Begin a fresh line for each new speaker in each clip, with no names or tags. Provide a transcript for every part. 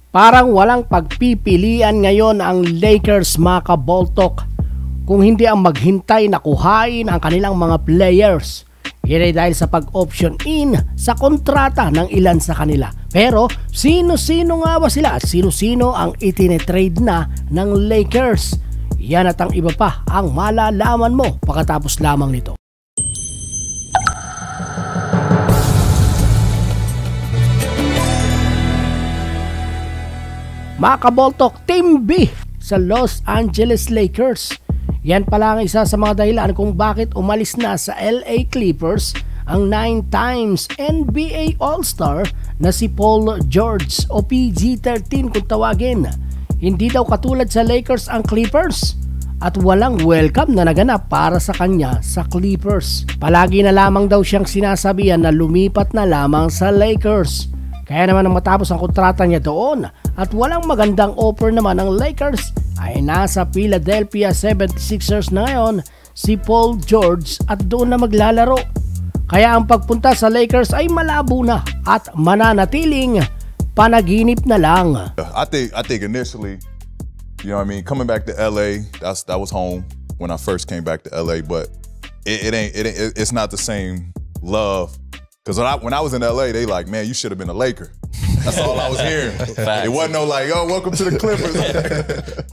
Parang walang pagpipilian ngayon ang Lakers, mga kaboltok, kung hindi ang maghintay na kuhain ang kanilang mga players. Yan ay dahil sa pag-option in sa kontrata ng ilan sa kanila. Pero sino-sino nga ba sila at sino-sino ang itine-trade na ng Lakers? Yan at ang iba pa ang malalaman mo pagkatapos lamang nito. Mga kaboltok, Team B sa Los Angeles Lakers. Yan pala ang isa sa mga dahilan kung bakit umalis na sa LA Clippers ang 9 times NBA All-Star na si Paul George o PG-13 kung tawagin. Hindi daw katulad sa Lakers ang Clippers at walang welcome na naganap para sa kanya sa Clippers. Palagi na lamang daw siyang sinasabihan na lumipat na lamang sa Lakers. Kaya naman nang matapos ang kontrata niya doon at walang magandang offer naman ng Lakers, ay nasa Philadelphia 76ers na ngayon si Paul George at doon na maglalaro. Kaya ang pagpunta sa Lakers ay malabo na at mananatiling panaginip na lang.
I think initially, you know what I mean, coming back to LA, that was home when I first came back to LA, but it's not the same love. Because when I was in LA, they like, man, you should have been a Laker. That's all I was hearing. It wasn't no like, oh, welcome to the Clippers.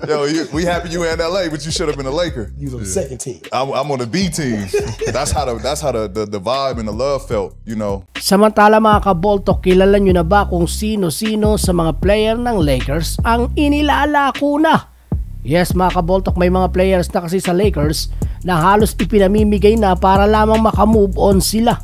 Yo, we happy you in LA, but you should have been a Laker.
You was on the second team.
I'm on the B team. That's how the vibe and the love felt, you know.
Samantala mga kaboltok, kilala nyo na ba kung sino-sino sa mga player ng Lakers ang inilalako na? Yes mga kaboltok, may mga players na kasi sa Lakers na halos ipinamimigay na para lamang makamove on sila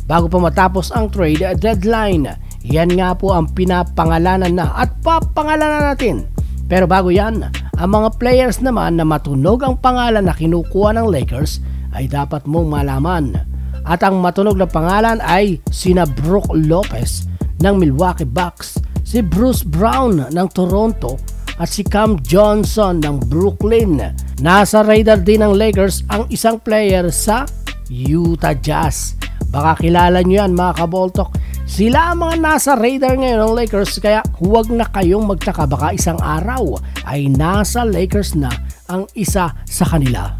bago pa matapos ang trade deadline. Yan nga po ang pinapangalanan na at papangalanan natin. Pero bago yan, ang mga players naman na matunog ang pangalan na kinukuha ng Lakers ay dapat mong malaman. At ang matunog na pangalan ay sina Brook Lopez ng Milwaukee Bucks, si Bruce Brown ng Toronto at si Cam Johnson ng Brooklyn. Nasa radar din ng Lakers ang isang player sa Utah Jazz. Baka kilala nyo yan mga kaboltok. Sila ang mga nasa radar ngayon ng Lakers, kaya huwag na kayong magtaka, baka isang araw ay nasa Lakers na ang isa sa kanila.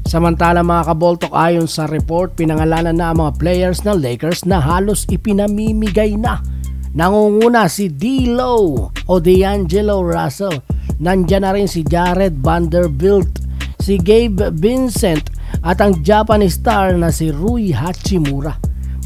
Samantala mga kaboltok, ayon sa report, pinangalanan na ang mga players ng Lakers na halos ipinamimigay na. Nangunguna si D'Lo o D'Angelo Russell. Nandyan na rin si Jared Vanderbilt, si Gabe Vincent at ang Japanese star na si Rui Hachimura.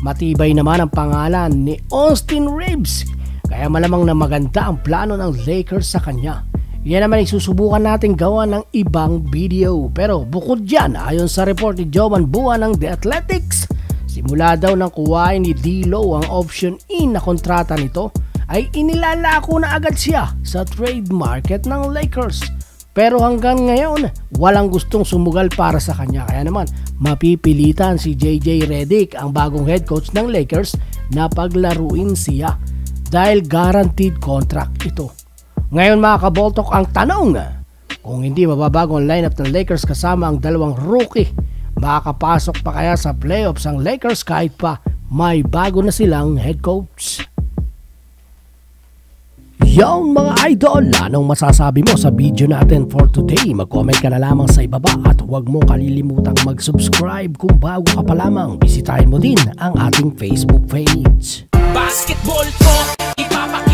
Matibay naman ang pangalan ni Austin Reeves, kaya malamang na maganda ang plano ng Lakers sa kanya. Yan naman isusubukan natin gawa ng ibang video. Pero bukod dyan, ayon sa report ni Jovan Buwan ng The Athletics, simula daw ng kuwain ni D'Lo ang option in na kontrata nito, ay inilalako na agad siya sa trade market ng Lakers. Pero hanggang ngayon, walang gustong sumugal para sa kanya. Kaya naman, mapipilitan si JJ Redick, ang bagong head coach ng Lakers, na paglaruin siya dahil guaranteed contract ito. Ngayon mga kaboltok, ang tanong, kung hindi mababago ang lineup ng Lakers kasama ang dalawang rookie, makakapasok pa kaya sa playoffs ang Lakers kahit pa may bago na silang head coach? Yon mga idol, anong masasabi mo sa video natin for today? Mag-comment ka na lamang sa ibaba at huwag mo kalilimutang mag-subscribe kung bago ka pa lamang. Bisitahin mo din ang ating Facebook page.
Basketball talk, ipapakita